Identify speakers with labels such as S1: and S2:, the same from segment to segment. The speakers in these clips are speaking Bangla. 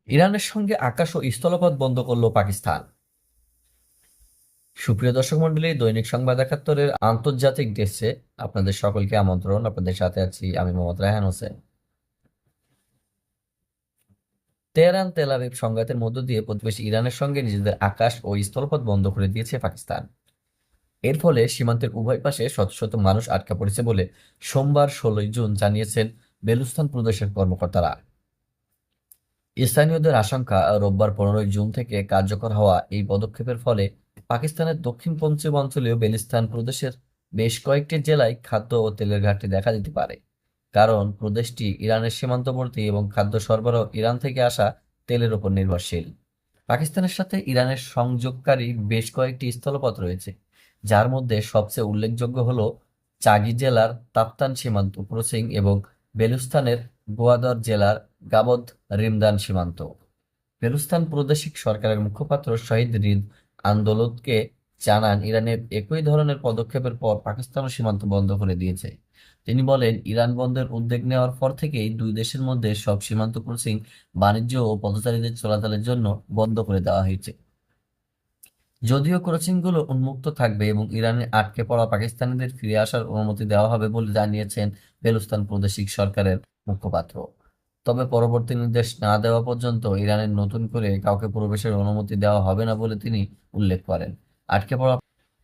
S1: ইরানের সঙ্গে আকাশ ও স্থলপথ বন্ধ করল পাকিস্তান। সুপ্রিয় দর্শক মন্ডলী, দৈনিক সংবাদ ৭১-এর আন্তর্জাতিক ডেস্কে আপনাদের সকলকে আমন্ত্রণ। আপনাদের সাথে আছি আমি Mohammad Raihan Hossain. Tehran Tel Aviv সংঘাতের মধ্য দিয়ে প্রতিবেশী ইরানের সঙ্গে নিজেদের আকাশ ও স্থলপথ বন্ধ করে দিয়েছে পাকিস্তান। এর ফলে সীমান্তের উভয় পাশে শত শত মানুষ আটকা পড়েছে বলে সোমবার ১৬ই জুন জানিয়েছেন বেলুস্তান প্রদেশের কর্মকর্তারা। স্থানীয়দের আশঙ্কা, রোববার ১৫ই জুন থেকে কার্যকর হওয়া এই পদক্ষেপের ফলে পাকিস্তানের দক্ষিণ পশ্চিমাঞ্চলীয় বেলুস্তান প্রদেশের বেশ কয়েকটি জেলায় খাদ্য ও তেলের ঘাটতি দেখা দিতে পারে, কারণ প্রদেশটি ইরানের সীমান্তবর্তী এবং খাদ্য সরবরাহ ইরান থেকে আসা তেলের উপর নির্ভরশীল। পাকিস্তানের সাথে ইরানের সংযোগকারী বেশ কয়েকটি স্থলপথ রয়েছে, যার মধ্যে সবচেয়ে উল্লেখযোগ্য হল চাগি জেলার তাপ্তান সীমান্ত ক্রসিং এবং বেলুস্তানের গোয়াদর জেলার গাবদ রিমদান সীমান্ত। বেলুস্তান প্রাদেশিক সরকারের মুখপাত্র শহীদ রিদ আন্দোলনকে জানান, ইরানের একই ধরনের পদক্ষেপের পর পাকিস্তানও সীমান্ত বন্ধ করে দিয়েছে। তিনি বলেন, ইরান বন্ধের উদ্যোগ নেওয়ার পর থেকেই দুই দেশের মধ্যে সব সীমান্ত ক্রসিং বাণিজ্য ও পথচারীদের চলাচলের জন্য বন্ধ করে দেওয়া হয়েছে। যদিও ক্রসিংগুলো উন্মুক্ত থাকবে এবং ইরানে আটকে পড়া পাকিস্তানিদের ফিরে আসার অনুমতি দেওয়া হবে বলে জানিয়েছেন বেলুস্তান প্রাদেশিক সরকারের মুখপাত্র। তবে পরবর্তী নির্দেশ না দেওয়া পর্যন্ত ইরানের নতুন করে কাউকে প্রবেশের অনুমতি দেওয়া হবে না বলে তিনি উল্লেখ করেন। আটকে পড়া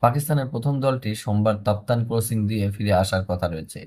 S1: পাকিস্তানের প্রথম দলটি সোমবার তাপ্তান ক্রসিং দিয়ে ফিরে আসার কথা রয়েছে।